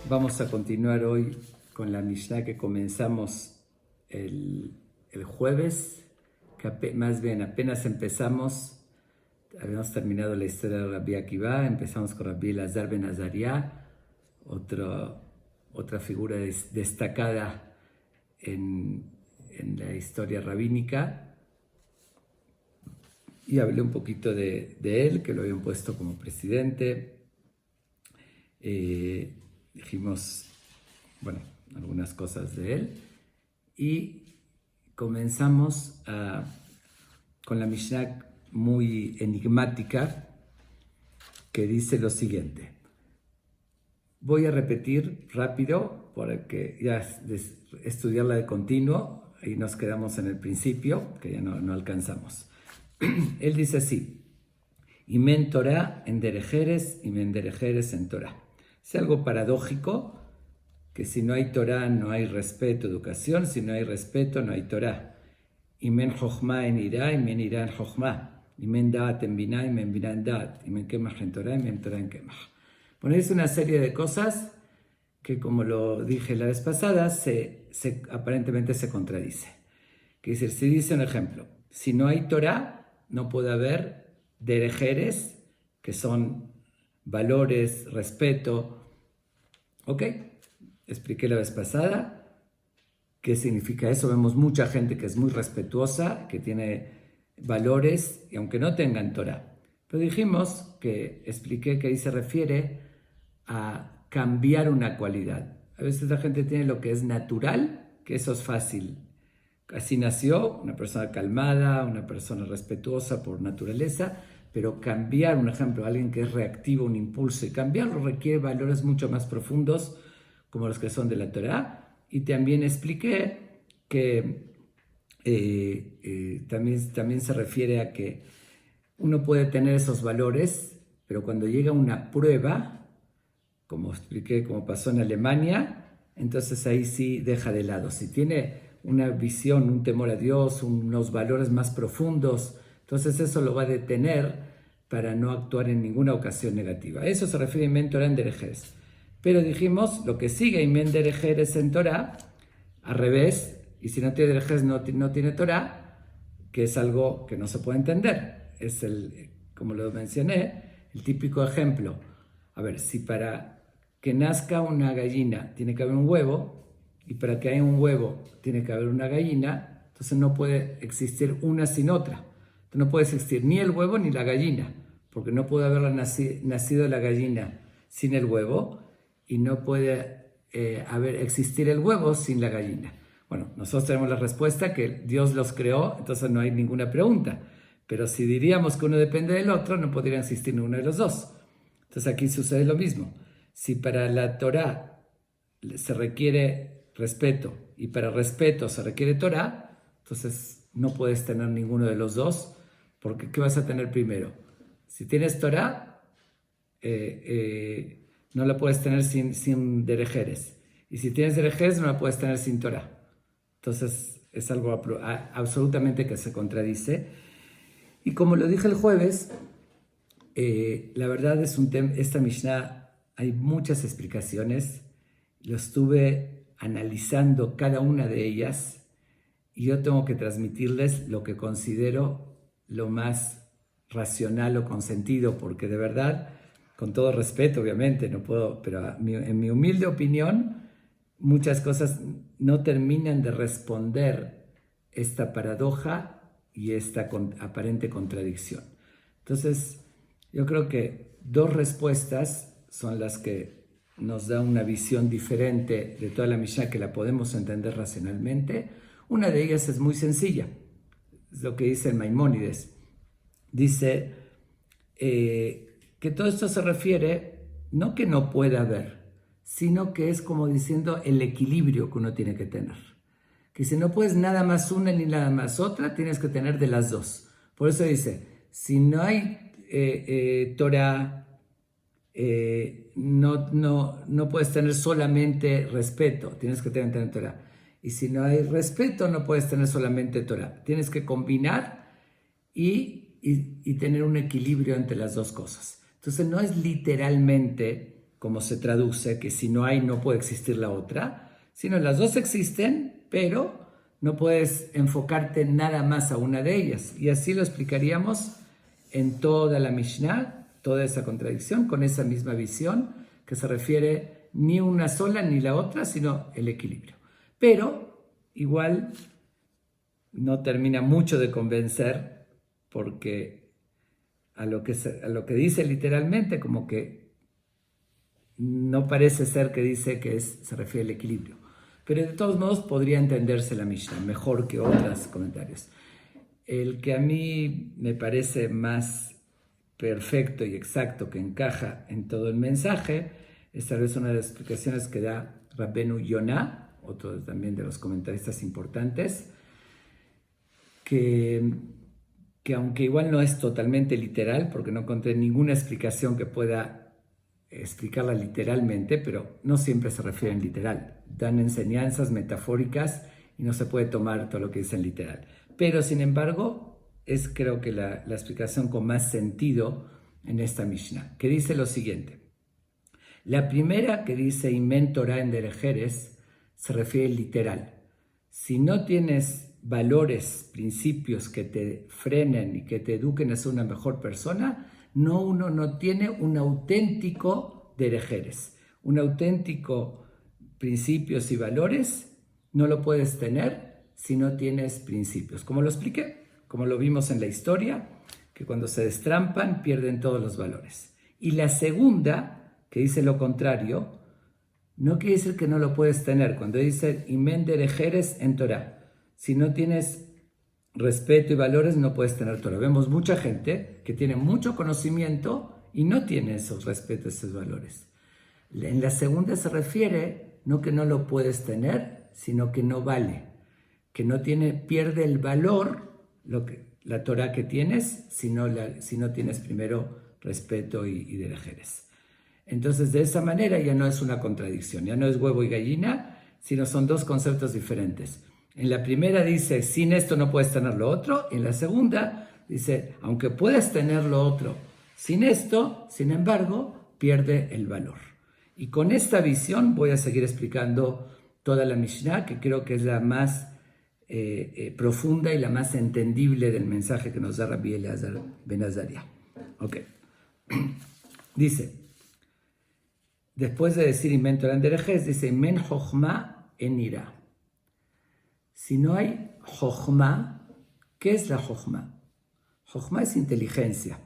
Vamos a continuar hoy con la Mishnah que comenzamos el jueves, que más bien apenas empezamos, habíamos terminado la historia de Rabbi Akiva, empezamos con Rabbi Elazar ben Azariah, otra figura destacada en la historia rabínica, y hablé un poquito de él, que lo habían puesto como presidente. Dijimos, bueno, algunas cosas de él, y comenzamos con la Mishnah muy enigmática que dice lo siguiente. Voy a repetir rápido porque ya estudiarla de continuo y nos quedamos en el principio, que ya no alcanzamos. Él dice así: Imen Torah en derejeres, imen derejeres en Torah. Es algo paradójico que si no hay Torah no hay respeto, educación, si no hay respeto no hay Torah. Imen Jochma en Irá, imen Irá en Jochma. Imen Da'at en Binah, imen Binah en Da'at. Imen Kemach en Torah, imen Torah en Kemach. Bueno, es una serie de cosas que, como lo dije la vez pasada, aparentemente se contradice. Quiere decir, si dice un ejemplo, si no hay Torah, no puede haber derejeres, que son valores, respeto. ¿Ok? Expliqué la vez pasada qué significa eso. Vemos mucha gente que es muy respetuosa, que tiene valores, y aunque no tengan Torah. Pero expliqué que ahí se refiere a cambiar una cualidad. A veces la gente tiene lo que es natural, que eso es fácil. Así nació, una persona calmada, una persona respetuosa por naturaleza, pero cambiar, un ejemplo, alguien que es reactivo, un impulso, y cambiarlo requiere valores mucho más profundos, como los que son de la Torah. Y también expliqué que también se refiere a que uno puede tener esos valores, pero cuando llega una prueba, como expliqué, como pasó en Alemania, entonces ahí sí deja de lado. Si tiene una visión, un temor a Dios, unos valores más profundos, entonces eso lo va a detener para no actuar en ninguna ocasión negativa. Eso se refiere a Imen Torah en derejeres. Pero dijimos, lo que sigue Imen derejeres en Torah, al revés, y si no tiene derejeres no tiene Torah, que es algo que no se puede entender. Es como lo mencioné, el típico ejemplo. A ver, si para que nazca una gallina tiene que haber un huevo, y para que haya un huevo tiene que haber una gallina, entonces no puede existir una sin otra. Entonces no puede existir ni el huevo ni la gallina, porque no puede haber nacido la gallina sin el huevo, y no puede existir el huevo sin la gallina. Bueno, nosotros tenemos la respuesta que Dios los creó, entonces no hay ninguna pregunta. Pero si diríamos que uno depende del otro, no podría existir ninguno de los dos. Entonces aquí sucede lo mismo. Si para la Torah se requiere respeto y para respeto se requiere Torah, entonces no puedes tener ninguno de los dos, porque ¿qué vas a tener primero? Si tienes Torah, no la puedes tener sin derejeres, y si tienes derejeres no la puedes tener sin Torah. Entonces es algo absolutamente que se contradice. Y como lo dije el jueves, la verdad es esta Mishnah hay muchas explicaciones. Lo estuve analizando cada una de ellas, y yo tengo que transmitirles lo que considero lo más racional o con sentido, porque de verdad, con todo respeto obviamente, no puedo, pero en mi humilde opinión, muchas cosas no terminan de responder esta paradoja y esta aparente contradicción. Entonces, yo creo que dos respuestas son las que nos da una visión diferente de toda la Mishnah, que la podemos entender racionalmente. Una de ellas es muy sencilla, es lo que dice el Maimónides. Dice que todo esto se refiere, no que no pueda haber, sino que es como diciendo el equilibrio que uno tiene que tener. Que si no puedes nada más una ni nada más otra, tienes que tener de las dos. Por eso dice, si no hay Torah, no puedes tener solamente respeto, tienes que tener Torah. Y si no hay respeto, no puedes tener solamente Torah. Tienes que combinar y tener un equilibrio entre las dos cosas. Entonces no es literalmente como se traduce, que si no hay no puede existir la otra, sino las dos existen, pero no puedes enfocarte nada más a una de ellas. Y así lo explicaríamos en toda la Mishnah, toda esa contradicción, con esa misma visión, que se refiere ni una sola ni la otra, sino el equilibrio. Pero igual no termina mucho de convencer, porque a lo que dice literalmente, como que no parece ser que dice que se refiere al equilibrio. Pero de todos modos podría entenderse la Mishnah mejor que otros comentarios. El que a mí me parece más perfecto y exacto, que encaja en todo el mensaje, es tal vez una de las explicaciones que da Rabbenu Yonah, otro también de los comentaristas importantes, que aunque igual no es totalmente literal, porque no encontré ninguna explicación que pueda explicarla literalmente, pero no siempre se refieren literal. Dan enseñanzas metafóricas y no se puede tomar todo lo que dicen literal. Pero, sin embargo, es creo que la explicación con más sentido en esta Mishnah, que dice lo siguiente. La primera, que dice Imen Torah en Derejeres, se refiere literal. Si no tienes valores, principios que te frenen y que te eduquen a ser una mejor persona, uno no tiene un auténtico Derejeres. Un auténtico principios y valores no lo puedes tener si no tienes principios. Como lo expliqué, como lo vimos en la historia, que cuando se destrampan pierden todos los valores. Y la segunda, que dice lo contrario, no quiere decir que no lo puedes tener. Cuando dice Imen Derejeres en Torah, si no tienes respeto y valores no puedes tener Torah. Vemos mucha gente que tiene mucho conocimiento y no tiene esos respetos, esos valores. En la segunda se refiere no que no lo puedes tener, sino que no vale, que pierde el valor la Torah que tienes si no tienes primero respeto y derejeres. Entonces, de esa manera ya no es una contradicción, ya no es huevo y gallina, sino son dos conceptos diferentes. En la primera dice, sin esto no puedes tener lo otro. En la segunda dice, aunque puedes tener lo otro, sin esto, sin embargo, pierde el valor. Y con esta visión voy a seguir explicando toda la Mishnah, que creo que es la más profunda y la más entendible del mensaje que nos da Rabbi Eliezer ben Azaria. Ok. Dice, después de decir Imen Torah en Derejes, dice Men Jochma en Ira. Si no hay Jochma, ¿qué es la Jochma? Jochma es inteligencia.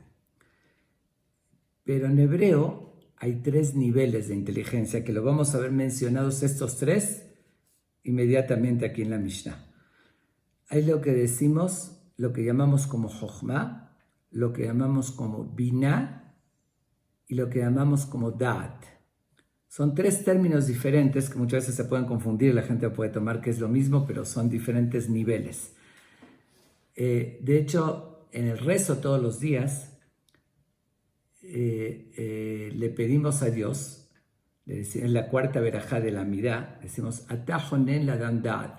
Pero en hebreo hay 3 niveles de inteligencia, que lo vamos a ver mencionados estos 3 inmediatamente aquí en la Mishnah. Hay lo que decimos, lo que llamamos como Jochma, lo que llamamos como Binah y lo que llamamos como Da'at. Son 3 términos diferentes que muchas veces se pueden confundir, la gente puede tomar que es lo mismo, pero son diferentes niveles. De hecho, en el rezo todos los días, le pedimos a Dios, en la cuarta verajá de la Midá, decimos, Atajonen la dandad.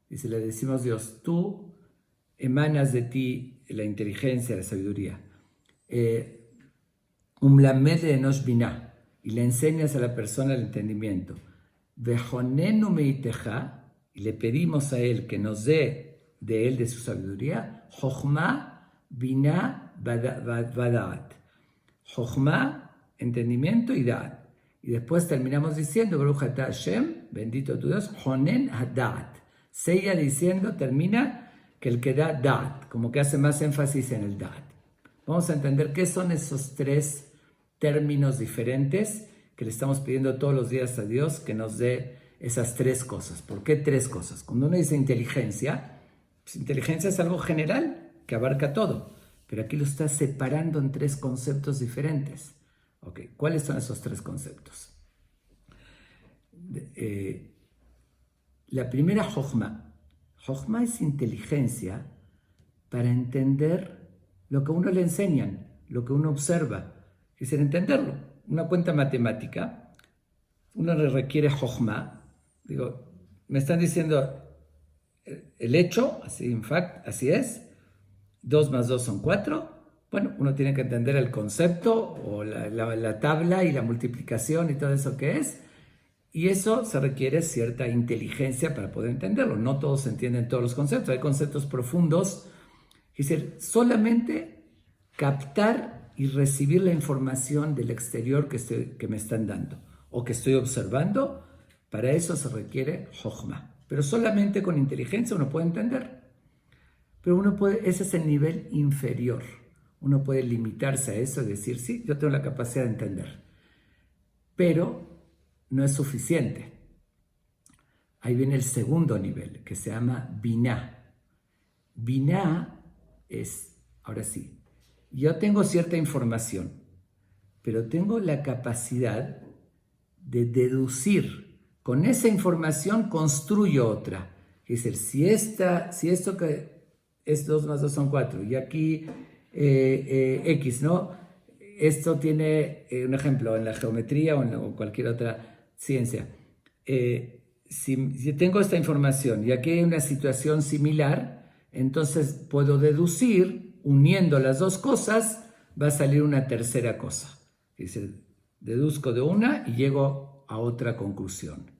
Dice, le decimos a Dios, tú emanas de ti la inteligencia, la sabiduría. Umlamed de enosh binah. Y le enseñas a la persona el entendimiento. Vejonenu meiteja, y le pedimos a él que nos dé de él, de su sabiduría, Jochma, Binah, Vadaat. Jochma, entendimiento y Da'at. Y después terminamos diciendo, Baruch atah Hashem, bendito tu Dios, Jonen Hadaat. Sella diciendo, termina, que el que da Da'at, como que hace más énfasis en el Da'at. Vamos a entender qué son esos 3 términos diferentes que le estamos pidiendo todos los días a Dios que nos dé esas 3 cosas. ¿Por qué 3 cosas? Cuando uno dice inteligencia, pues inteligencia es algo general que abarca todo, pero aquí lo está separando en 3 conceptos diferentes. Okay. ¿Cuáles son esos 3 conceptos? La primera, Jochma. Jochma es inteligencia para entender lo que a uno le enseñan, lo que uno observa. Es decir, entenderlo. Una cuenta matemática, uno le requiere Jochma. Digo, me están diciendo el hecho, así en fact, así es. 2 más 2 son 4. Bueno, uno tiene que entender el concepto o la tabla y la multiplicación y todo eso que es. Y eso se requiere cierta inteligencia para poder entenderlo. No todos entienden todos los conceptos. Hay conceptos profundos. Es decir, solamente captar y recibir la información del exterior que me están dando o que estoy observando, para eso se requiere Jochma. Pero solamente con inteligencia uno puede entender. Pero ese es el nivel inferior. Uno puede limitarse a eso y decir, sí, yo tengo la capacidad de entender. Pero no es suficiente. Ahí viene el segundo nivel, que se llama Binah. Binah es, ahora sí, yo tengo cierta información, pero tengo la capacidad de deducir. Con esa información construyo otra. Es decir, si esto que es 2 más 2 son 4, y aquí X, ¿no? Esto tiene un ejemplo en la geometría o en cualquier otra ciencia. Si tengo esta información y aquí hay una situación similar, entonces puedo deducir, uniendo las dos cosas, va a salir una tercera cosa. Es decir, deduzco de una y llego a otra conclusión.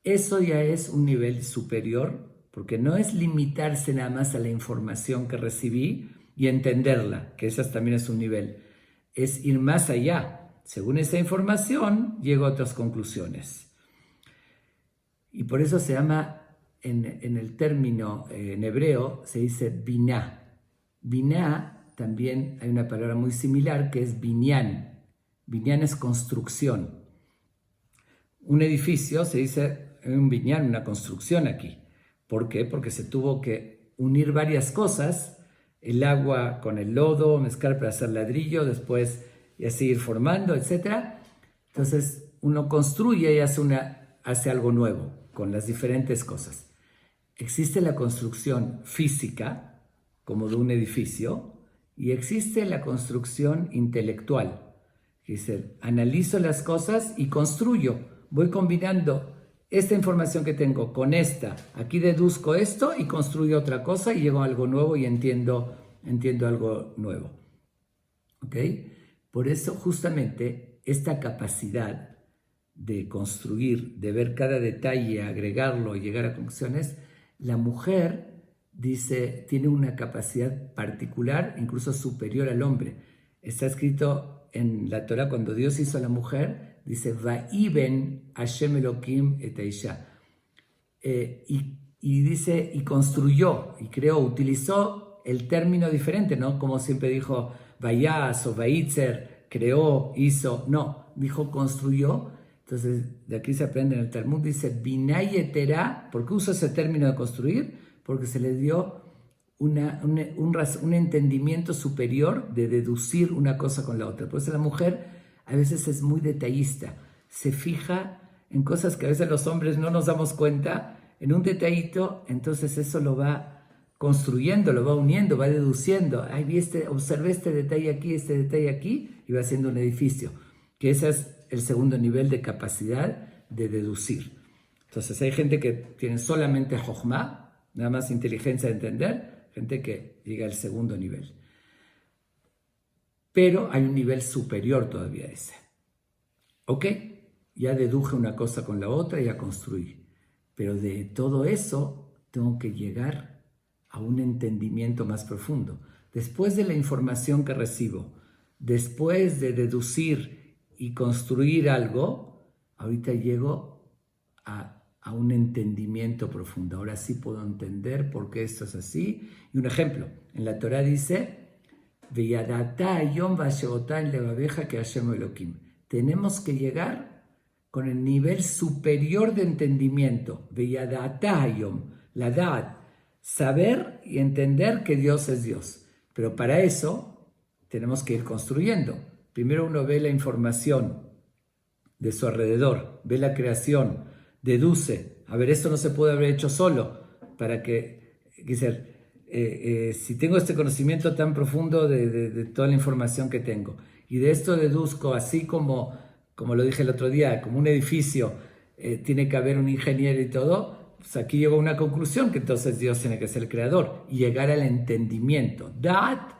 Eso ya es un nivel superior, porque no es limitarse nada más a la información que recibí y entenderla, que esa también es un nivel. Es ir más allá. Según esa información, llego a otras conclusiones. Y por eso se llama, en el término en hebreo, se dice binah. Binah, también hay una palabra muy similar que es binyan. Binyan es construcción. Un edificio se dice un binyan, una construcción aquí. ¿Por qué? Porque se tuvo que unir varias cosas, el agua con el lodo, mezclar para hacer ladrillo, después y así ir formando, etc. Entonces uno construye y hace algo nuevo con las diferentes cosas. Existe la construcción física, como de un edificio, y existe la construcción intelectual. Es decir, analizo las cosas y construyo. Voy combinando esta información que tengo con esta. Aquí deduzco esto y construyo otra cosa y llego a algo nuevo y entiendo algo nuevo. ¿Ok? Por eso justamente esta capacidad de construir, de ver cada detalle, agregarlo y llegar a conclusiones, la mujer, dice, tiene una capacidad particular, incluso superior al hombre. Está escrito en la Torah, cuando Dios hizo a la mujer, dice, Va'iben Hashem Elohim et Aisha. Y dice, y construyó, y creó, utilizó el término diferente, ¿no? Como siempre dijo, Vayas o Vaitzer, creó, hizo, no, dijo construyó. Entonces, de aquí se aprende en el Talmud, dice, Binay etera. ¿Por qué usa ese término de construir? Porque se le dio un entendimiento superior de deducir una cosa con la otra. Por eso la mujer a veces es muy detallista, se fija en cosas que a veces los hombres no nos damos cuenta, en un detallito, entonces eso lo va construyendo, lo va uniendo, va deduciendo. Observé este detalle aquí, y va haciendo un edificio, que ese es el segundo nivel de capacidad de deducir. Entonces hay gente que tiene solamente Jochma, nada más inteligencia de entender, gente que llega al segundo nivel. Pero hay un nivel superior todavía a ese. ¿Ok? Ya deduje una cosa con la otra y ya construí. Pero de todo eso tengo que llegar a un entendimiento más profundo. Después de la información que recibo, después de deducir y construir algo, ahorita llego a un entendimiento profundo. Ahora sí puedo entender por qué esto es así. Y un ejemplo, en la Torah dice, tenemos que llegar con el nivel superior de entendimiento. La dad, saber y entender que Dios es Dios. Pero para eso tenemos que ir construyendo. Primero uno ve la información de su alrededor, ve la creación, deduce. A ver, esto no se puede haber hecho solo para que, si tengo este conocimiento tan profundo de toda la información que tengo y de esto deduzco, así como lo dije el otro día, como un edificio tiene que haber un ingeniero y todo, pues aquí llego a una conclusión que entonces Dios tiene que ser el creador y llegar al entendimiento. Dat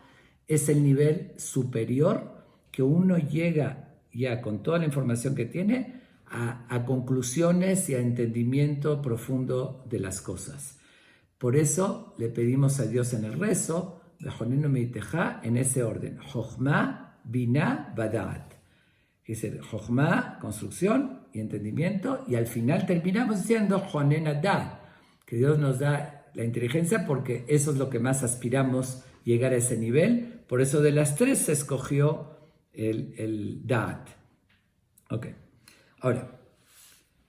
es el nivel superior que uno llega ya con toda la información que tiene a conclusiones y a entendimiento profundo de las cosas. Por eso le pedimos a Dios en el rezo, en ese orden, Jochma, Binah, Badaat. Dice Jochma, construcción y entendimiento, y al final terminamos diciendo Jonen Adad, que Dios nos da la inteligencia porque eso es lo que más aspiramos, llegar a ese nivel. Por eso de las tres se escogió el Da'at. Ok. Ahora,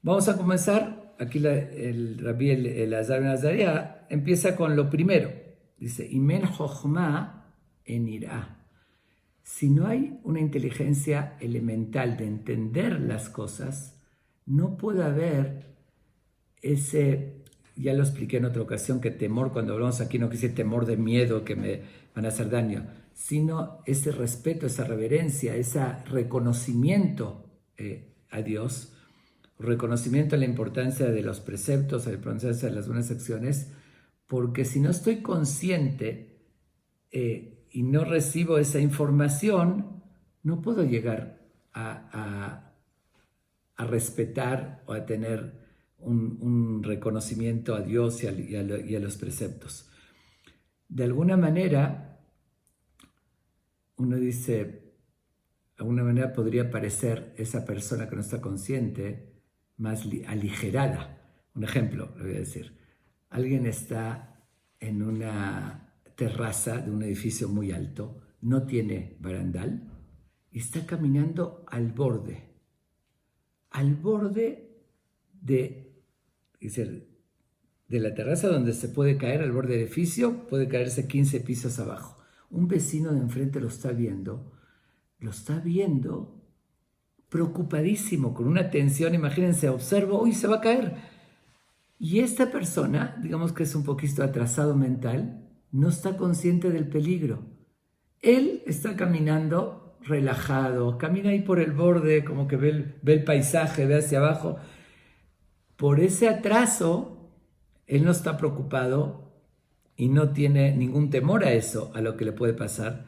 vamos a comenzar. Aquí el Rabbi Elazar ben Azariah empieza con lo primero. Dice, Imen Jochma en Irá. Si no hay una inteligencia elemental de entender las cosas, no puede haber ese, ya lo expliqué en otra ocasión, que temor, cuando hablamos aquí no quise temor de miedo que me van a hacer daño, sino ese respeto, esa reverencia, ese reconocimiento a Dios, reconocimiento a la importancia de los preceptos, a la importancia de las buenas acciones, porque si no estoy consciente y no recibo esa información, no puedo llegar a respetar o a tener un reconocimiento a Dios y a los preceptos. De alguna manera, uno dice, de alguna manera podría parecer esa persona que no está consciente más aligerada. Un ejemplo, le voy a decir. Alguien está en una terraza de un edificio muy alto, no tiene barandal y está caminando al borde de la terraza donde se puede caer, al borde del edificio, puede caerse 15 pisos abajo. Un vecino de enfrente lo está viendo preocupadísimo, con una tensión, imagínense, observo, uy, se va a caer. Y esta persona, digamos que es un poquito atrasado mental, no está consciente del peligro. Él está caminando relajado, camina ahí por el borde, como que ve el paisaje, ve hacia abajo. Por ese atraso, él no está preocupado y no tiene ningún temor a eso, a lo que le puede pasar,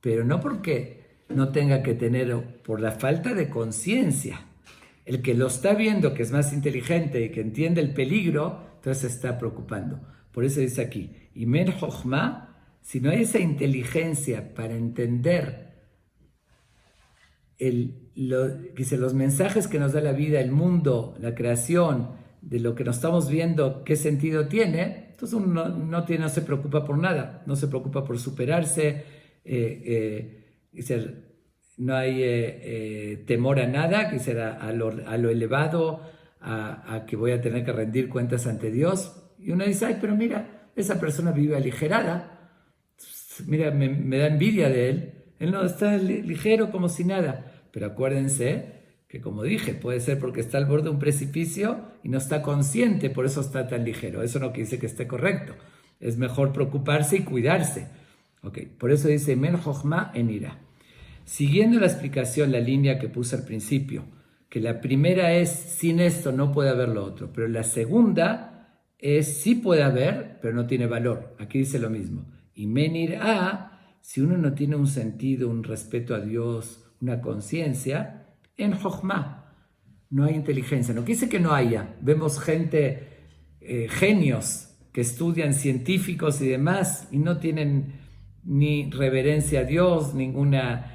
pero no porque no tenga que tener, por la falta de conciencia. El que lo está viendo, que es más inteligente y que entiende el peligro, entonces se está preocupando. Por eso dice aquí, Imen Jochma, si no hay esa inteligencia para entender los mensajes que nos da la vida, el mundo, la creación, de lo que nos estamos viendo, qué sentido tiene, entonces uno no se preocupa por nada, no se preocupa por superarse, no hay temor a nada, a lo elevado, a que voy a tener que rendir cuentas ante Dios. Y uno dice, ay, pero mira, esa persona vive aligerada, mira, me da envidia de él, él no está ligero como si nada. Pero acuérdense que, como dije, puede ser porque está al borde de un precipicio y no está consciente, por eso está tan ligero. Eso no quiere decir que esté correcto. Es mejor preocuparse y cuidarse. Okay. Por eso dice, Men Jochma en Ira. Siguiendo la explicación, la línea que puse al principio, que la primera es, sin esto no puede haber lo otro, pero la segunda es, sí puede haber, pero no tiene valor. Aquí dice lo mismo. Y menir a, si uno no tiene un sentido, un respeto a Dios, una conciencia, en Jochma no hay inteligencia. No quiere decir que no haya. Vemos gente, genios, que estudian, científicos y demás, y no tienen ni reverencia a Dios, ninguna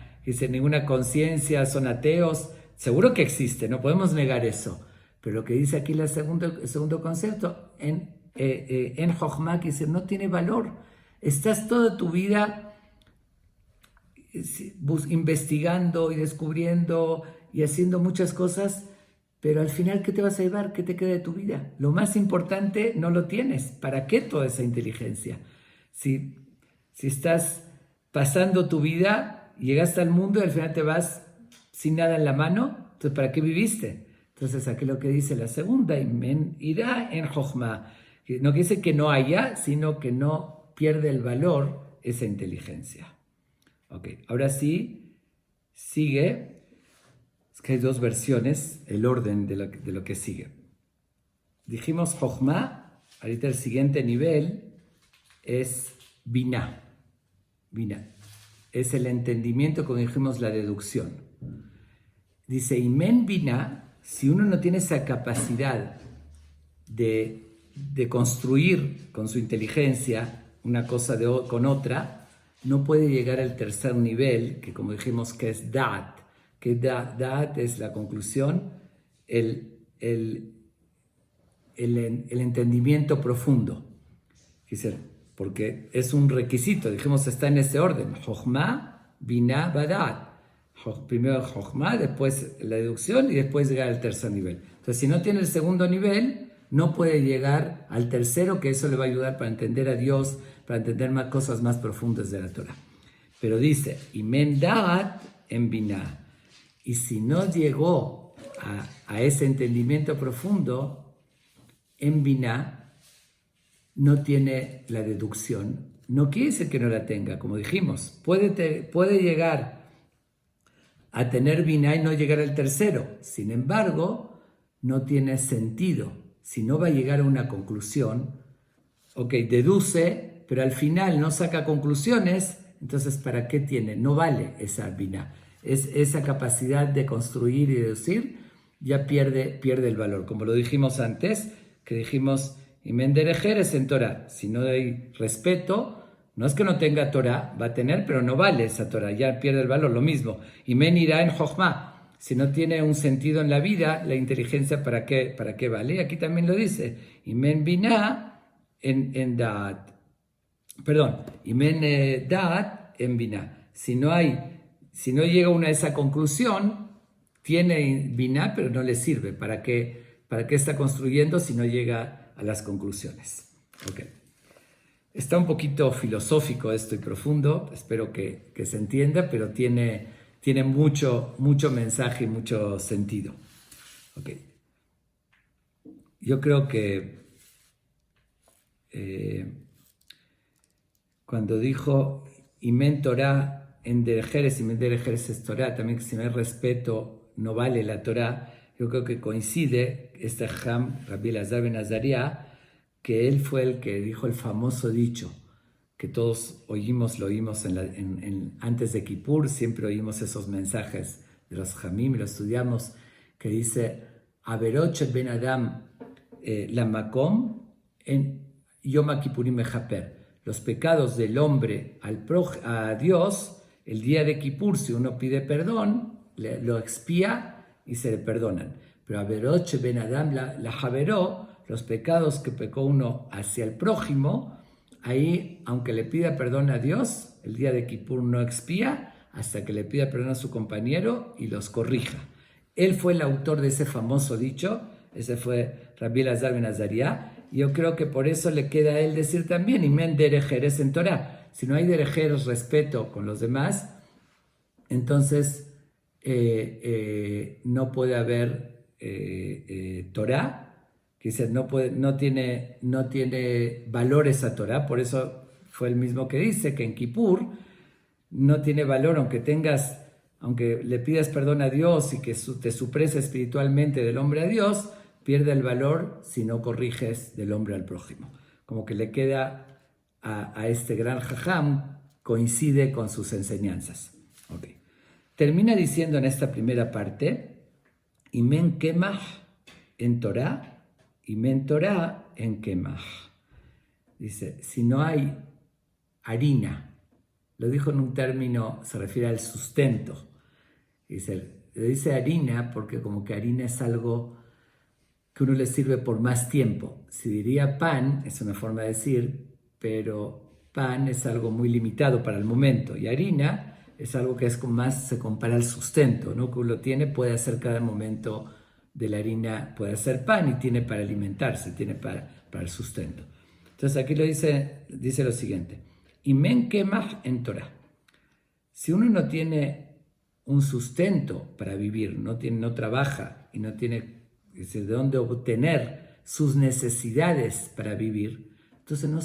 conciencia, son ateos. Seguro que existe, no podemos negar eso. Pero lo que dice aquí el segundo concepto, en Jochma, que dice, no tiene valor. Estás toda tu vida investigando y descubriendo y haciendo muchas cosas, pero al final, ¿qué te vas a llevar? ¿Qué te queda de tu vida? Lo más importante no lo tienes. ¿Para qué toda esa inteligencia? Si estás pasando tu vida, llegaste al mundo y al final te vas sin nada en la mano, entonces ¿para qué viviste? Entonces aquí lo que dice la segunda, irá en Jochma. No quiere decir que no haya, sino que no pierde el valor esa inteligencia. Ok, ahora sí, sigue. Es que hay dos versiones, el orden de lo que sigue. Dijimos Jochma, ahorita el siguiente nivel es Binah. Binah. Es el entendimiento, como dijimos, la deducción. Dice, Imen Binah, si uno no tiene esa capacidad de construir con su inteligencia una cosa con otra, no puede llegar al tercer nivel, que como dijimos que es Da'at, que Da'at es la conclusión, el entendimiento profundo. Dice, porque es un requisito, dijimos, está en ese orden, Jochma, Binah, Bada'at. Primero Jochma, después la deducción y después llegar al tercer nivel. Entonces, si no tiene el segundo nivel, no puede llegar al tercero, que eso le va a ayudar para entender a Dios, para entender más cosas más profundas de la Torah. Pero dice, Imen Da'at en Binah. Y si no llegó a ese entendimiento profundo, en Binah no tiene la deducción. No quiere decir que no la tenga, como dijimos. Puede llegar a tener Binah y no llegar al tercero. Sin embargo, no tiene sentido. Si no va a llegar a una conclusión, deduce, pero al final no saca conclusiones, entonces ¿para qué tiene? No vale esa Binah. Esa capacidad de construir y deducir ya pierde el valor. Como lo dijimos antes, que dijimos, Imen Derejeres en Torah. Si no hay respeto, no es que no tenga Torah, va a tener, pero no vale esa Torah, ya pierde el valor. Lo mismo, Imen irá en Jochma. Si no tiene un sentido en la vida, la inteligencia, ¿para qué vale? Y aquí también lo dice, Imen Binah en Da'at. Perdón, Imen Da'at en Binah. Si no llega a esa conclusión, tiene Binah, pero no le sirve. ¿Para qué está construyendo si no llega a las conclusiones? Okay. Está un poquito filosófico esto y profundo, espero que se entienda, pero tiene mucho mensaje y mucho sentido. Okay. Yo creo que cuando dijo Imen Torah en Derejeres, Imen Derejeres es Torah, también que si no hay respeto no vale la Torah, yo creo que coincide este Jajam, Rabbi Elazar ben Azariah, que él fue el que dijo el famoso dicho, que todos lo oímos antes de Kippur, siempre oímos esos mensajes de los Jamim y lo estudiamos, que dice, Averot ben Adam la makom en Yom Kippurim mechaper. Los pecados del hombre a Dios, el día de Kippur, si uno pide perdón, lo expía y se le perdonan. Pero Averot ben Adam la javeró, los pecados que pecó uno hacia el prójimo, ahí, aunque le pida perdón a Dios, el día de Kippur no expía hasta que le pida perdón a su compañero y los corrija. Él fue el autor de ese famoso dicho, ese fue Rabbi Elazar ben Azariah, y yo creo que por eso le queda a él decir también, Imen Derejeres en Torah. Si no hay derejeres, respeto con los demás, entonces no puede haber Torah, que dice, no tiene valor esa Torah, por eso fue el mismo que dice que en Kippur no tiene valor, aunque le pidas perdón a Dios y que te supresa espiritualmente del hombre a Dios, pierde el valor si no corriges del hombre al prójimo. Como que le queda a este gran jajam, coincide con sus enseñanzas. Okay. Termina diciendo en esta primera parte, Imen Kemach en Torah, Imen Torah en Kemach. Dice, si no hay harina, lo dijo en un término, se refiere al sustento. Dice harina porque como que harina es algo que uno le sirve por más tiempo. Si diría pan, es una forma de decir, pero pan es algo muy limitado para el momento. Y harina es algo que más se compara al sustento, ¿no? Que uno tiene, puede hacer cada momento de la harina, puede hacer pan y tiene para alimentarse, tiene para el sustento. Entonces aquí dice lo siguiente, Imen Kemach en Torah. Si uno no tiene un sustento para vivir, no trabaja y no tiene de dónde obtener sus necesidades para vivir, entonces no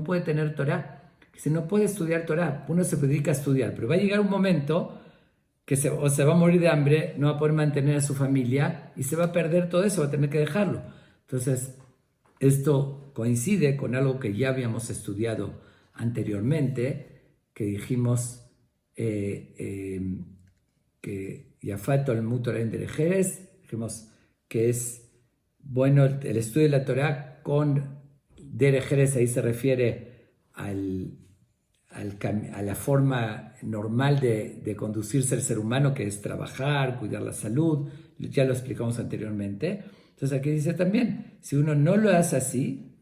puede tener Torah. Si no puede estudiar Torah, uno se dedica a estudiar, pero va a llegar un momento que se va a morir de hambre, no va a poder mantener a su familia y se va a perder todo eso, va a tener que dejarlo. Entonces, esto coincide con algo que ya habíamos estudiado anteriormente, que dijimos que Yafat Talmud Torah en Derejeres, dijimos que es bueno el estudio de la Torah con Derejeres, ahí se refiere a la forma normal de conducirse el ser humano, que es trabajar, cuidar la salud, ya lo explicamos anteriormente. Entonces aquí dice también, si uno no lo hace así,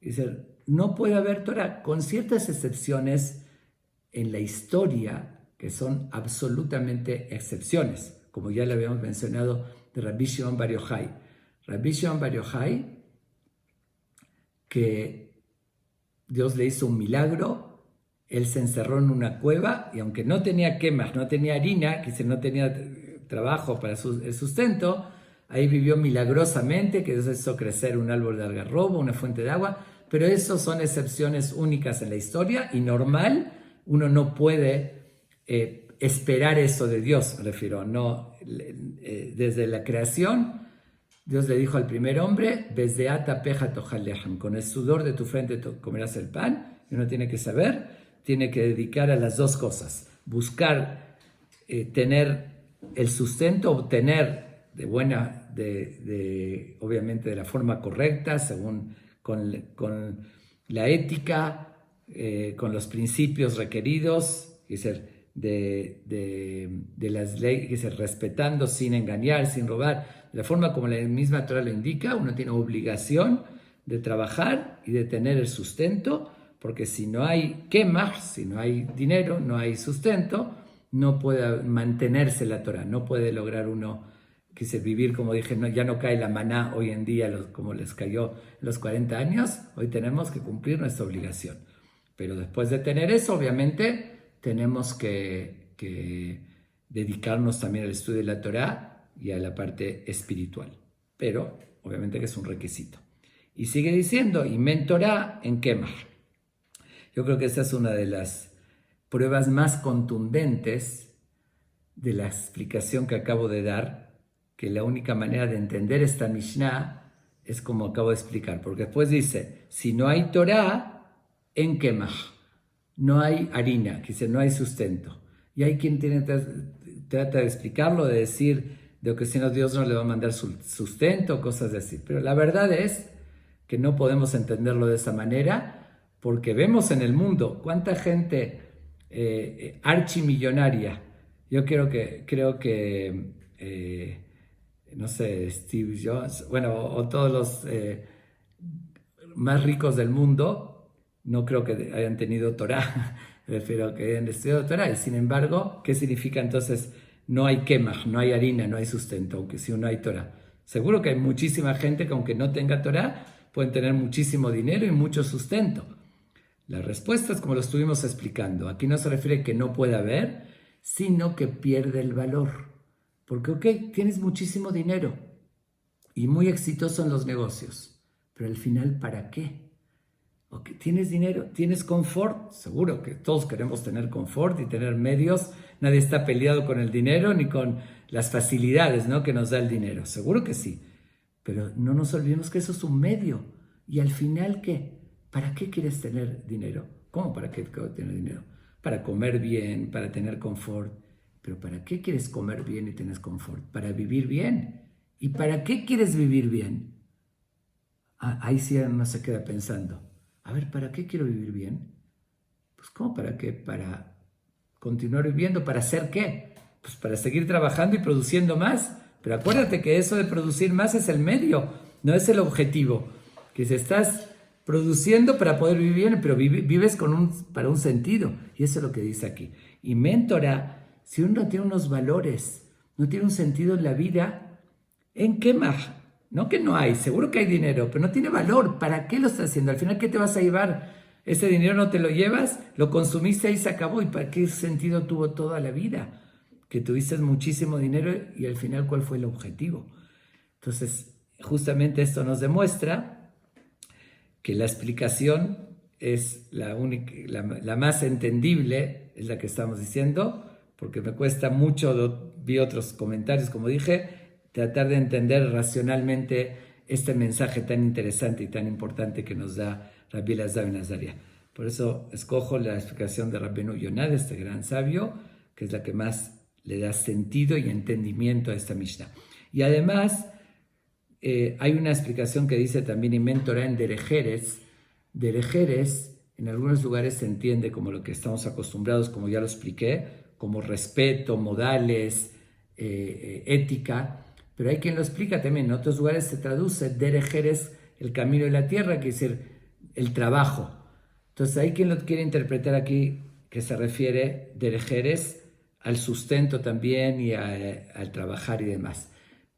dice, no puede haber Torah, con ciertas excepciones en la historia, que son absolutamente excepciones, como ya le habíamos mencionado de Rabbi Shimon Bar Yochai. Rabbi Shimon Bar Yochai, que Dios le hizo un milagro, él se encerró en una cueva y aunque no tenía quemas, no tenía harina, que no tenía trabajo para el sustento, ahí vivió milagrosamente, que Dios hizo crecer un árbol de algarrobo, una fuente de agua, pero eso son excepciones únicas en la historia y normal, uno no puede esperar eso de Dios, me refiero, no, desde la creación, Dios le dijo al primer hombre, con el sudor de tu frente comerás el pan, y uno tiene que saber, tiene que dedicar a las dos cosas, buscar tener el sustento, obtener obviamente de la forma correcta, según con la ética, con los principios requeridos, es decir, de las leyes, respetando sin engañar, sin robar, de la forma como la misma Torah lo indica, uno tiene obligación de trabajar y de tener el sustento, porque si no hay quemas, si no hay dinero, no hay sustento, no puede mantenerse la Torah, no puede lograr uno vivir, como dije, ya no cae la maná hoy en día como les cayó en los 40 años, hoy tenemos que cumplir nuestra obligación. Pero después de tener eso, obviamente, tenemos que dedicarnos también al estudio de la Torá y a la parte espiritual. Pero, obviamente que es un requisito. Y sigue diciendo, y mentorá en Kemah. Yo creo que esa es una de las pruebas más contundentes de la explicación que acabo de dar, que la única manera de entender esta Mishnah es como acabo de explicar, porque después dice, si no hay Torá, en Kemah, no hay harina, que dice, no hay sustento. Y hay quien trata de explicarlo, de decir, de que si no Dios no le va a mandar sustento, cosas así. Pero la verdad es que no podemos entenderlo de esa manera, porque vemos en el mundo cuánta gente archimillonaria. Yo creo que no sé, Steve Jobs, bueno, o todos los más ricos del mundo, no creo que hayan tenido Torah, prefiero que hayan estudiado Torah. Y sin embargo, ¿qué significa entonces? No hay kemach, no hay harina, no hay sustento, aunque si no hay Torah. Seguro que hay muchísima gente que aunque no tenga Torah, pueden tener muchísimo dinero y mucho sustento. La respuesta es como lo estuvimos explicando. Aquí no se refiere que no pueda haber, sino que pierde el valor. Porque, ok, tienes muchísimo dinero y muy exitoso en los negocios, pero al final, ¿para qué? Okay, tienes dinero, tienes confort, seguro que todos queremos tener confort y tener medios, nadie está peleado con el dinero ni con las facilidades, ¿no?, que nos da el dinero, seguro que sí, pero no nos olvidemos que eso es un medio, y al final, ¿qué? ¿Para qué quieres tener dinero? ¿Cómo para qué tener dinero? Para comer bien, para tener confort, pero ¿para qué quieres comer bien y tener confort? Para vivir bien. ¿Y para qué quieres vivir bien? Ahí sí uno se queda pensando. A ver, ¿para qué quiero vivir bien? Pues ¿cómo para qué? Para continuar viviendo. ¿Para hacer qué? Pues para seguir trabajando y produciendo más. Pero acuérdate que eso de producir más es el medio, no es el objetivo. Que si estás produciendo para poder vivir bien, pero vives para un sentido. Y eso es lo que dice aquí. Y mentora, si uno tiene unos valores, no tiene un sentido en la vida, ¿en qué más? No que no hay, seguro que hay dinero, pero no tiene valor. ¿Para qué lo estás haciendo? Al final, ¿qué te vas a llevar? Ese dinero no te lo llevas, lo consumiste y se acabó. ¿Y para qué sentido tuvo toda la vida? Que tuviste muchísimo dinero y al final, ¿cuál fue el objetivo? Entonces, justamente esto nos demuestra que la explicación es la única, la más entendible, es la que estamos diciendo, porque me cuesta mucho, vi otros comentarios, como dije, tratar de entender racionalmente este mensaje tan interesante y tan importante que nos da Rabbi Elazar ben Azaria. Por eso escojo la explicación de Rabbeinu Yonah, de este gran sabio, que es la que más le da sentido y entendimiento a esta Mishnah. Y además, hay una explicación que dice también en Torah en Derejeres. Derejeres, en algunos lugares se entiende como lo que estamos acostumbrados, como ya lo expliqué, como respeto, modales, ética, pero hay quien lo explica también. En otros lugares se traduce Derejeres, el camino de la tierra, que es el trabajo. Entonces hay quien lo quiere interpretar aquí, que se refiere Derejeres al sustento también y al trabajar y demás.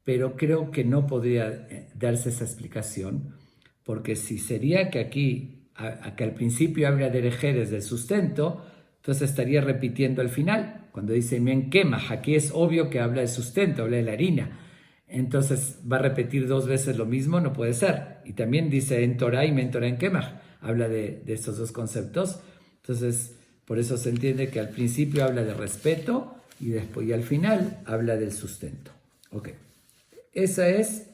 Pero creo que no podría darse esa explicación, porque si sería que aquí, que al principio habla de Derejeres del sustento, entonces estaría repitiendo al final, cuando dice Men Kemach, aquí es obvio que habla de sustento, habla de la harina. Entonces va a repetir 2 veces lo mismo, no puede ser. Y también dice en Torah y Men Torah en Kemach, habla de estos 2 conceptos. Entonces, por eso se entiende que al principio habla de respeto y después y al final habla del sustento. Ok. Esa es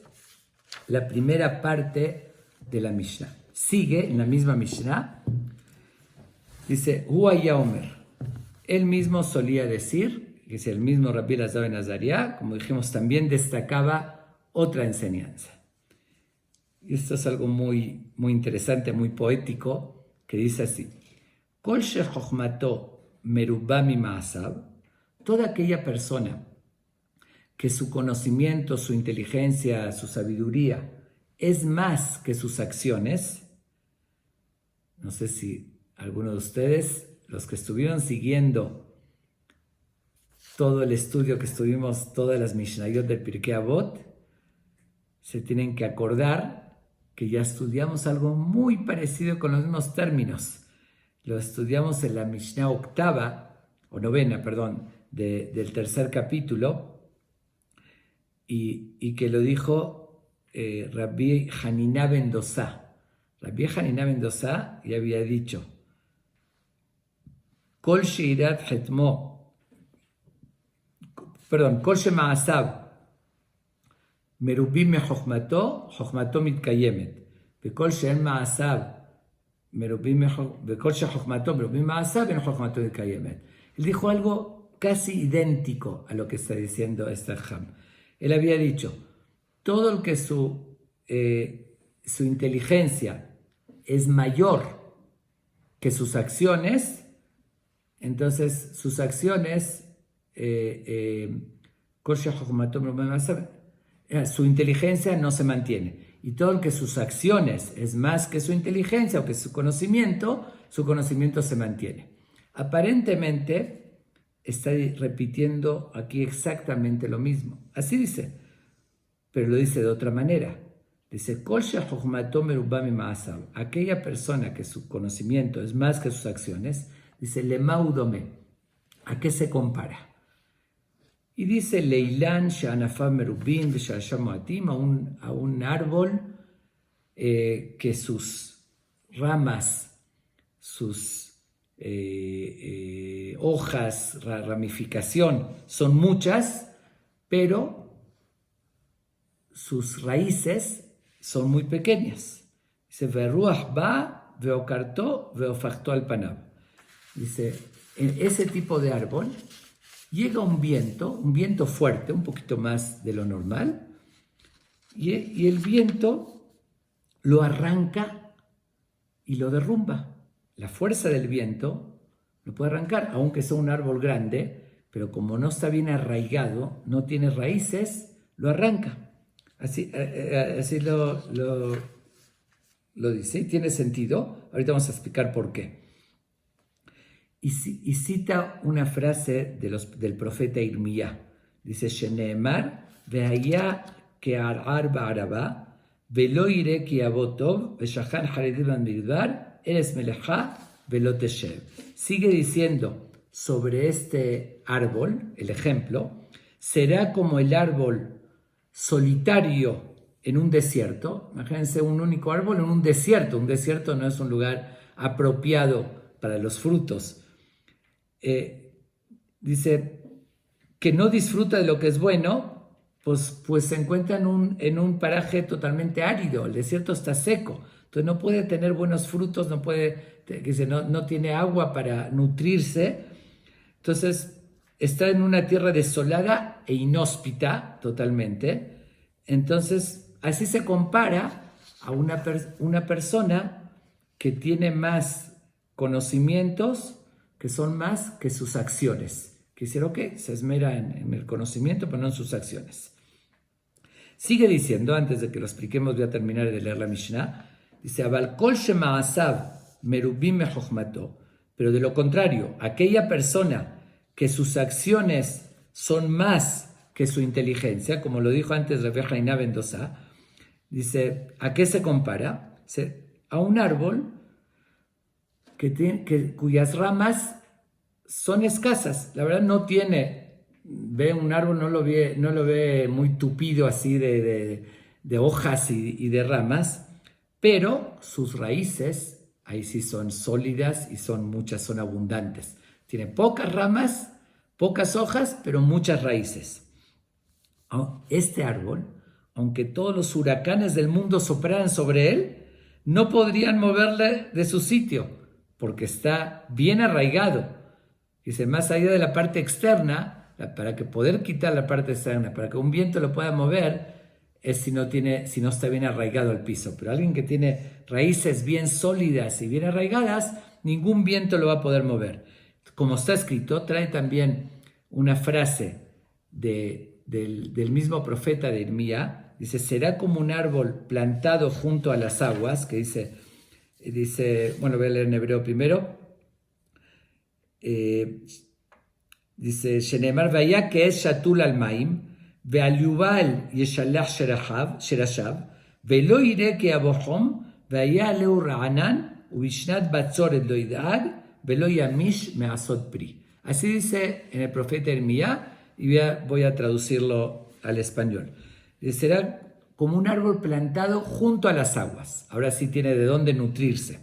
la primera parte de la Mishnah. Sigue en la misma Mishnah. Dice, Huaya Omer. Él mismo solía decir, que es el mismo Rabbi Elazar ben Azariah, como dijimos, también destacaba otra enseñanza. Y esto es algo muy, muy interesante, muy poético, que dice así, Kol shechochmato merubá mi ma'asav, toda aquella persona que su conocimiento, su inteligencia, su sabiduría es más que sus acciones. No sé si alguno de ustedes, los que estuvieron siguiendo todo el estudio que estuvimos, todas las Mishnayot del Pirkei Avot, se tienen que acordar que ya estudiamos algo muy parecido con los mismos términos. Lo estudiamos en la Mishnah novena, del 3er capítulo, y que lo dijo Rabbi Hanina ben Dosa. Rabbi Hanina ben Dosa ya había dicho, Kol sheirat hetmo, Kol shema'asav merubim me chochmato mitkayemet, וכול שאין מעשיו וכל שחוכמתו מרובים מעשיו אין חוכמתו מתקיימת. Él dijo algo casi idéntico a lo que está diciendo este Ham. Él había dicho, todo el que su inteligencia es mayor que sus acciones, entonces sus acciones, su inteligencia no se mantiene. Y todo el que sus acciones es más que su inteligencia o que su conocimiento se mantiene. Aparentemente está repitiendo aquí exactamente lo mismo. Así dice, pero lo dice de otra manera. Dice, aquella persona que su conocimiento es más que sus acciones, dice, lemaudome, ¿a qué se compara? Y dice, Leilan she'anafav merubim v'she'asham moatim, a un árbol que sus ramas, sus hojas, ramificación son muchas, pero sus raíces son muy pequeñas. Dice, Veruach ba veokarto veofachto al panav. Dice, en ese tipo de árbol llega un viento fuerte, un poquito más de lo normal, y el viento lo arranca y lo derrumba. La fuerza del viento lo puede arrancar, aunque sea un árbol grande, pero como no está bien arraigado, no tiene raíces, lo arranca. Así lo dice, y tiene sentido. Ahorita vamos a explicar por qué. Y cita una frase del profeta Irmiyá. Dice, Sheneemar, ve'haya ke'arar ba'araba, ve'lo ire ki abotov, ve'shachan haredim al-midbar, eres melecha, ve'lo teshev. Sigue diciendo sobre este árbol, el ejemplo, será como el árbol solitario en un desierto. Imagínense un único árbol en un desierto. Un desierto no es un lugar apropiado para los frutos. Dice que no disfruta de lo que es bueno, pues se encuentra en un paraje totalmente árido, el desierto está seco, entonces no puede tener buenos frutos, no tiene agua para nutrirse, entonces está en una tierra desolada e inhóspita totalmente, entonces así se compara a una persona que tiene más conocimientos, que son más que sus acciones. Quisiera que se esmera en el conocimiento, pero no en sus acciones. Sigue diciendo, antes de que lo expliquemos, voy a terminar de leer la Mishnah, dice, Aval kol shema'asav merubim mechochmato, pero de lo contrario, aquella persona que sus acciones son más que su inteligencia, como lo dijo antes Rabbi Jaina ben Dosa, dice, ¿a qué se compara? A un árbol cuyas ramas son escasas. La verdad no tiene, ve un árbol, no lo ve muy tupido así de hojas y de ramas, pero sus raíces, ahí sí son sólidas y son abundantes. Tiene pocas ramas, pocas hojas, pero muchas raíces. Este árbol, aunque todos los huracanes del mundo soplaran sobre él, no podrían moverle de su sitio, porque está bien arraigado. Dice, más allá de la parte externa, para que poder quitar la parte externa, para que un viento lo pueda mover, es si no está bien arraigado al piso. Pero alguien que tiene raíces bien sólidas y bien arraigadas, ningún viento lo va a poder mover. Como está escrito, trae también una frase del mismo profeta de Irmía. Dice, será como un árbol plantado junto a las aguas, que dice, bueno, voy a leer en hebreo primero. Dice, Shenemar vaya que es shatul al maim, ve'al yuval yeshalach sherashav, ve'lo ire que abohom, vaya leu ra'anan, ubishnat batzoret lo idag, ve'lo yamish me'asot pri. Así dice en el profeta Irmía, y voy a traducirlo al español. Será como un árbol plantado junto a las aguas. Ahora sí tiene de dónde nutrirse.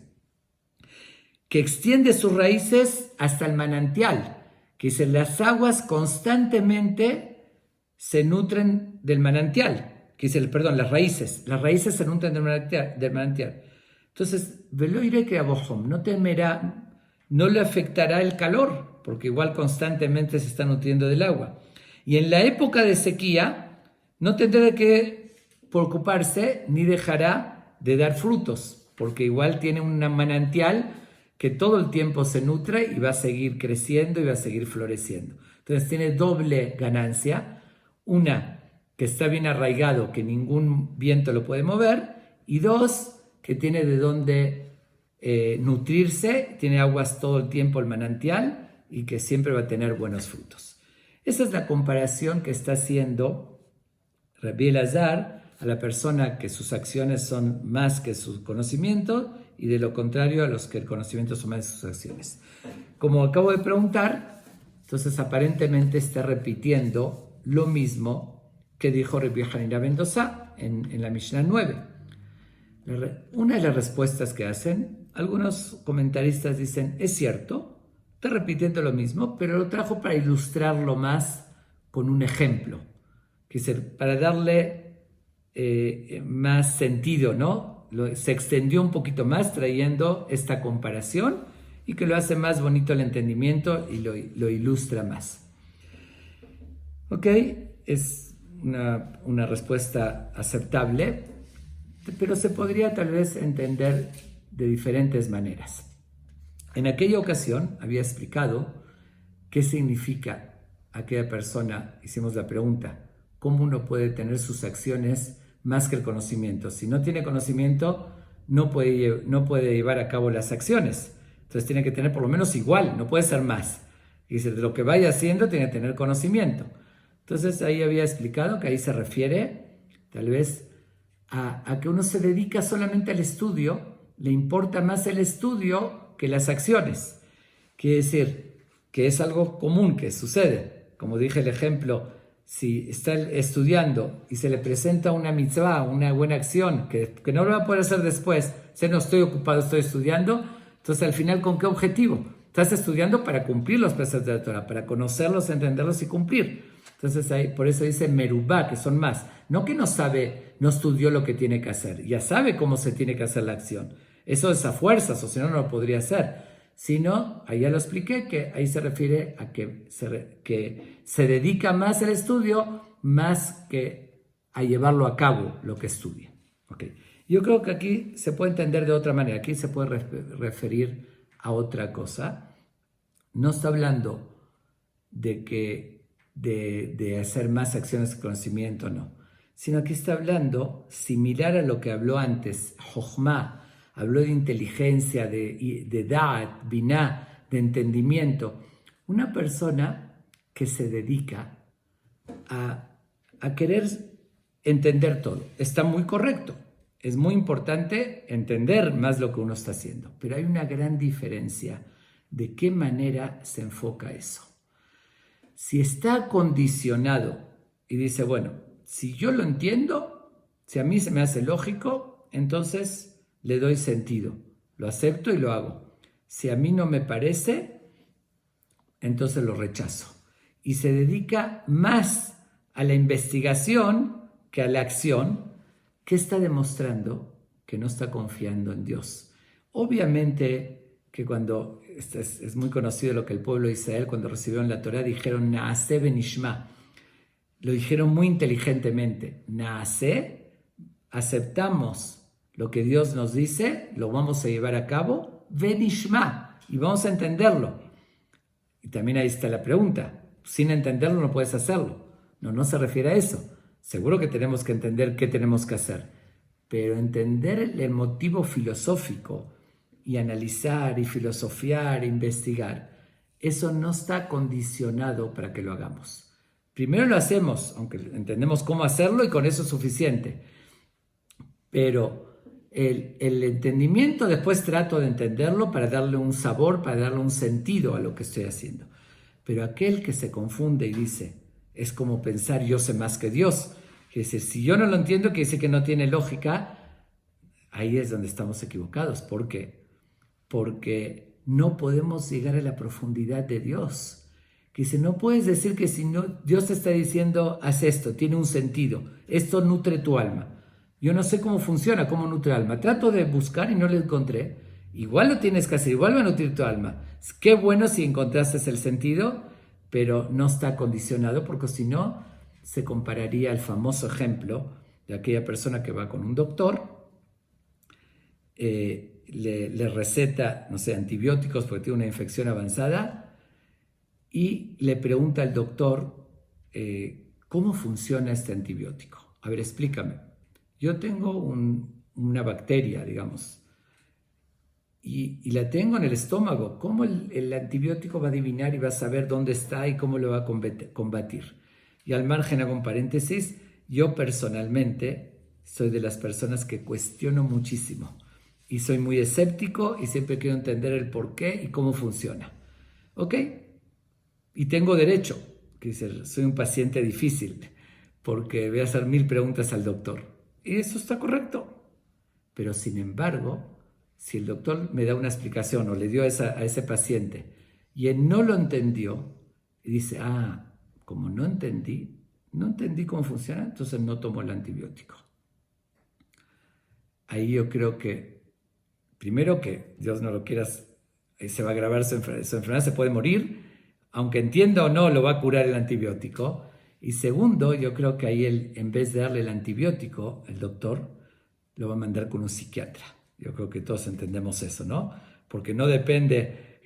Que extiende sus raíces hasta el manantial. Que dice, las aguas constantemente se nutren del manantial. Que dice, las raíces. Las raíces se nutren del manantial. Entonces, velo iré que abohom, no temerá, no le afectará el calor, porque igual constantemente se está nutriendo del agua. Y en la época de sequía, no tendrá de qué preocuparse ni dejará de dar frutos, porque igual tiene un manantial que todo el tiempo se nutre y va a seguir creciendo y va a seguir floreciendo. Entonces tiene doble ganancia, una que está bien arraigado, que ningún viento lo puede mover, y dos, que tiene de dónde nutrirse, tiene aguas todo el tiempo el manantial y que siempre va a tener buenos frutos. Esa es la comparación que está haciendo Rabbi Elazar a la persona que sus acciones son más que su conocimiento y de lo contrario a los que el conocimiento son más que sus acciones. Como acabo de preguntar, entonces aparentemente está repitiendo lo mismo que dijo Rabbi Hanina ben Dosa en la Mishnah 9. Una de las respuestas que hacen, algunos comentaristas dicen, es cierto, está repitiendo lo mismo, pero lo trajo para ilustrarlo más con un ejemplo, para darle más sentido, ¿no? Se extendió un poquito más trayendo esta comparación y que lo hace más bonito el entendimiento y lo ilustra más. Ok, es una respuesta aceptable, pero se podría tal vez entender de diferentes maneras. En aquella ocasión había explicado qué significa aquella persona, hicimos la pregunta, ¿cómo uno puede tener sus acciones más que el conocimiento? Si no tiene conocimiento, no puede llevar a cabo las acciones. Entonces tiene que tener por lo menos igual, no puede ser más. Y dice, de lo que vaya haciendo tiene que tener conocimiento. Entonces ahí había explicado que ahí se refiere tal vez a que uno se dedica solamente al estudio, le importa más el estudio que las acciones. Quiere decir que es algo común que sucede. Como dije el ejemplo, si está estudiando y se le presenta una mitzvah, una buena acción, que no lo va a poder hacer después, si no estoy ocupado, estoy estudiando, entonces al final, ¿con qué objetivo? Estás estudiando para cumplir los preceptos de la Torah, para conocerlos, entenderlos y cumplir. Entonces por eso dice merubá, que son más. No que no sabe, no estudió lo que tiene que hacer, ya sabe cómo se tiene que hacer la acción. Eso es a fuerzas, o si no, no lo podría hacer. Sino, ahí ya lo expliqué, que ahí se refiere a que se dedica más al estudio, más que a llevarlo a cabo lo que estudia. Okay. Yo creo que aquí se puede entender de otra manera, aquí se puede referir a otra cosa. No está hablando de hacer más acciones de conocimiento, no, sino que está hablando similar a lo que habló antes, Jochma, habló de inteligencia, de Da'at, Binah, de entendimiento. Una persona que se dedica a querer entender todo, está muy correcto. Es muy importante entender más lo que uno está haciendo, pero hay una gran diferencia de qué manera se enfoca eso. Si está condicionado y dice, bueno, si yo lo entiendo, si a mí se me hace lógico, entonces le doy sentido, lo acepto y lo hago. Si a mí no me parece, entonces lo rechazo. Y se dedica más a la investigación que a la acción, que está demostrando que no está confiando en Dios. Obviamente que cuando, es muy conocido lo que el pueblo de Israel cuando recibieron la Torá dijeron Naaseh benishma, lo dijeron muy inteligentemente, Naaseh, aceptamos lo que Dios nos dice, lo vamos a llevar a cabo, benishma, y vamos a entenderlo. Y también ahí está la pregunta, sin entenderlo no puedes hacerlo. No se refiere a eso. Seguro que tenemos que entender qué tenemos que hacer, pero entender el motivo filosófico y analizar y filosofiar, investigar, eso no está condicionado para que lo hagamos. Primero lo hacemos, aunque entendemos cómo hacerlo y con eso es suficiente, pero el entendimiento después trato de entenderlo para darle un sabor, para darle un sentido a lo que estoy haciendo. Pero aquel que se confunde y dice, es como pensar yo sé más que Dios, que dice, si yo no lo entiendo, quiere decir que no tiene lógica, ahí es donde estamos equivocados. ¿Por qué? Porque no podemos llegar a la profundidad de Dios. Que dice, no puedes decir que si no, Dios te está diciendo, haz esto, tiene un sentido, esto nutre tu alma. Yo no sé cómo funciona, cómo nutre el alma. Trato de buscar y no lo encontré. Igual lo tienes que hacer, igual va a nutrir tu alma. Qué bueno si encontraste el sentido, pero no está condicionado, porque si no, se compararía al famoso ejemplo de aquella persona que va con un doctor, le receta, no sé, antibióticos porque tiene una infección avanzada y le pregunta al doctor, ¿cómo funciona este antibiótico? A ver, explícame. Yo tengo una bacteria, digamos, y la tengo en el estómago. ¿Cómo el antibiótico va a adivinar y va a saber dónde está y cómo lo va a combatir? Y al margen, hago un paréntesis, yo personalmente soy de las personas que cuestiono muchísimo y soy muy escéptico y siempre quiero entender el por qué y cómo funciona. ¿Ok? Y tengo derecho, que decir, soy un paciente difícil porque voy a hacer 1000 preguntas al doctor. Y eso está correcto. Pero sin embargo, si el doctor me da una explicación o le dio a ese paciente y él no lo entendió y dice, como no entendí cómo funciona, entonces no tomo el antibiótico. Ahí yo creo que, primero que Dios no lo quiera, se va a agravar su enfermedad, se puede morir, aunque entienda o no, lo va a curar el antibiótico. Y segundo, yo creo que ahí él, en vez de darle el antibiótico, el doctor lo va a mandar con un psiquiatra. Yo creo que todos entendemos eso, ¿no? Porque no depende,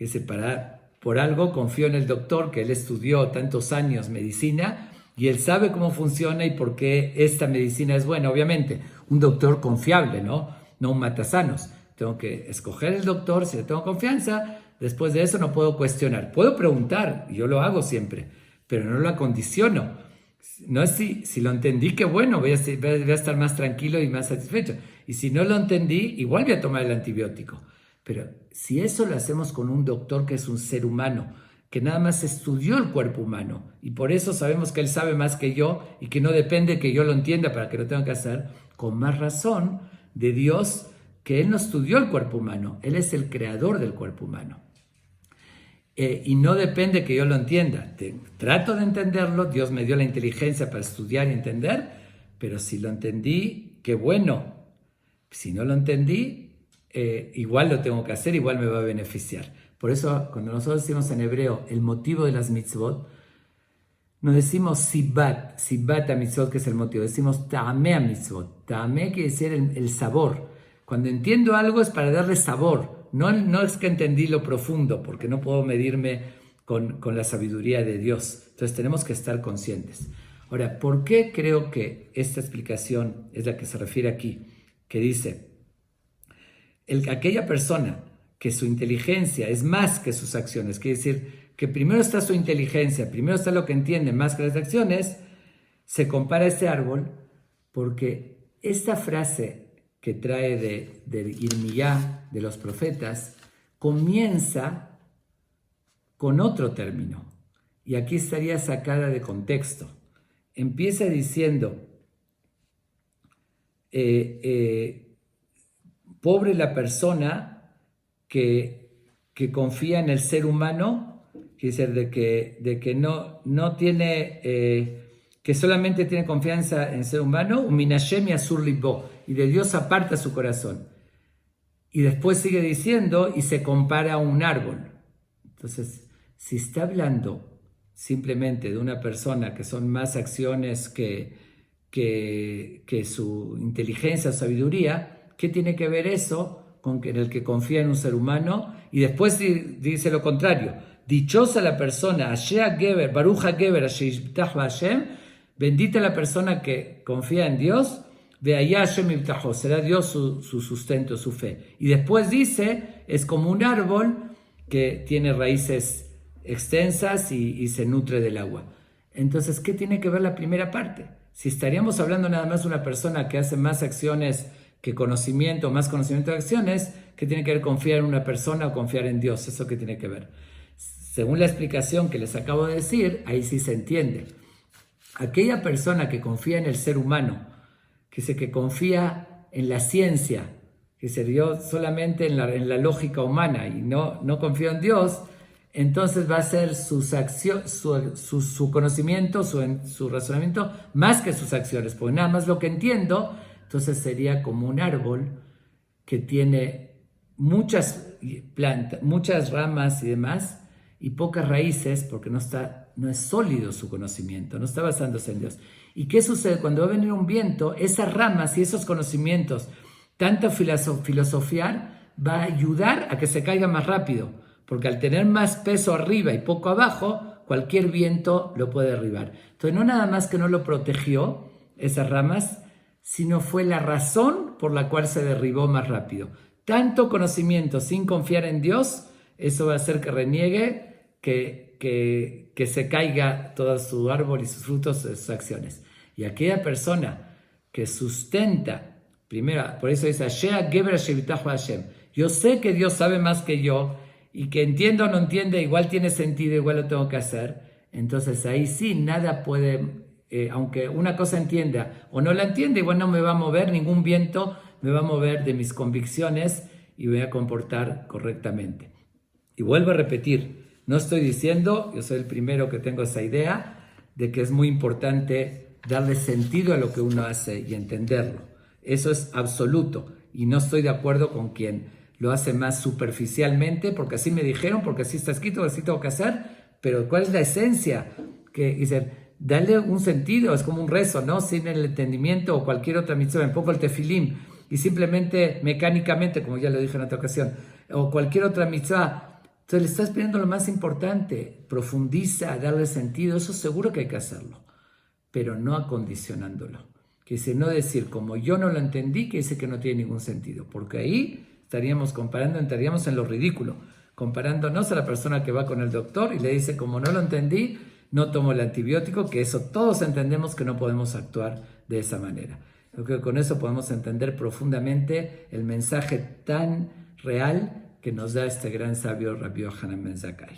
por algo confío en el doctor, que él estudió tantos años medicina y él sabe cómo funciona y por qué esta medicina es buena. Obviamente, un doctor confiable, ¿no? No un matasanos. Tengo que escoger el doctor, si le tengo confianza, después de eso no puedo cuestionar. Puedo preguntar, yo lo hago siempre, pero no lo acondiciono. No es si lo entendí, qué bueno, voy a estar más tranquilo y más satisfecho. Y si no lo entendí, igual voy a tomar el antibiótico. Pero si eso lo hacemos con un doctor que es un ser humano, que nada más estudió el cuerpo humano, y por eso sabemos que él sabe más que yo, y que no depende que yo lo entienda para que lo tenga que hacer, con más razón de Dios, que él no estudió el cuerpo humano, él es el creador del cuerpo humano. y no depende que yo lo entienda. Trato de entenderlo, Dios me dio la inteligencia para estudiar y entender, pero si lo entendí, qué bueno. Si no lo entendí, igual lo tengo que hacer, igual me va a beneficiar. Por eso, cuando nosotros decimos en hebreo el motivo de las mitzvot, no decimos sibat a mitzvot, que es el motivo, decimos ta'ameh a mitzvot. Ta'ameh quiere decir el sabor. Cuando entiendo algo es para darle sabor. No es que entendí lo profundo, porque no puedo medirme con la sabiduría de Dios. Entonces tenemos que estar conscientes. Ahora, ¿por qué creo que esta explicación es la que se refiere aquí? Que dice, aquella persona que su inteligencia es más que sus acciones, quiere decir que primero está su inteligencia, primero está lo que entiende más que las acciones, se compara a este árbol porque esta frase que trae de Irmiyá, de los profetas, comienza con otro término. Y aquí estaría sacada de contexto. Empieza diciendo, pobre la persona que confía en el ser humano, quiere decir de que no tiene, que solamente tiene confianza en el ser humano, uminashem yasur libo, y de Dios aparta su corazón. Y después sigue diciendo, y se compara a un árbol. Entonces, si está hablando simplemente de una persona que son más acciones que su inteligencia o sabiduría, ¿qué tiene que ver eso con el que confía en un ser humano? Y después dice lo contrario, dichosa la persona, Geber, Baruch Geber, Hashem, bendita la persona que confía en Dios, será Dios su sustento, su fe. Y después dice, es como un árbol que tiene raíces extensas y se nutre del agua. Entonces, ¿qué tiene que ver la primera parte? Si estaríamos hablando nada más de una persona que hace más acciones que conocimiento, más conocimiento de acciones, ¿qué tiene que ver confiar en una persona o confiar en Dios? ¿Eso qué tiene que ver? Según la explicación que les acabo de decir, ahí sí se entiende. Aquella persona que confía en el ser humano, que confía en la ciencia, que se dio solamente en la lógica humana y no confía en Dios, entonces va a ser su conocimiento, su razonamiento, más que sus acciones, porque nada más lo que entiendo, entonces sería como un árbol que tiene muchas plantas, muchas ramas y demás, y pocas raíces, porque no es sólido su conocimiento, no está basándose en Dios. ¿Y qué sucede? Cuando va a venir un viento, esas ramas y esos conocimientos, tanto filosofiar, va a ayudar a que se caiga más rápido, porque al tener más peso arriba y poco abajo, cualquier viento lo puede derribar. Entonces, no nada más que no lo protegió esas ramas, sino fue la razón por la cual se derribó más rápido. Tanto conocimiento sin confiar en Dios, eso va a hacer que reniegue, que se caiga todo su árbol y sus frutos de sus acciones. Y aquella persona que sustenta, primero, por eso dice, yo sé que Dios sabe más que yo, y que entiendo o no entiende, igual tiene sentido, igual lo tengo que hacer. Entonces ahí sí, nada puede, aunque una cosa entienda o no la entienda, igual no me va a mover, ningún viento me va a mover de mis convicciones y voy a comportar correctamente. Y vuelvo a repetir, no estoy diciendo, yo soy el primero que tengo esa idea, de que es muy importante darle sentido a lo que uno hace y entenderlo. Eso es absoluto, y no estoy de acuerdo con quien lo hace más superficialmente, porque así me dijeron, porque así está escrito, así tengo que hacer, pero ¿cuál es la esencia? Que dice, darle un sentido, es como un rezo, ¿no? Sin el entendimiento o cualquier otra mitzvah, un poco el tefilim, y simplemente mecánicamente, como ya lo dije en otra ocasión, o cualquier otra mitzvah, entonces le estás pidiendo lo más importante, profundiza, darle sentido, eso seguro que hay que hacerlo, pero no acondicionándolo. Que dice, no decir, como yo no lo entendí, que dice que no tiene ningún sentido, porque ahí estaríamos comparando, entraríamos en lo ridículo, comparándonos a la persona que va con el doctor y le dice, como no lo entendí, no tomo el antibiótico, que eso todos entendemos que no podemos actuar de esa manera. Yo creo que con eso podemos entender profundamente el mensaje tan real que nos da este gran sabio Rabbi Yohanan ben Zakkai.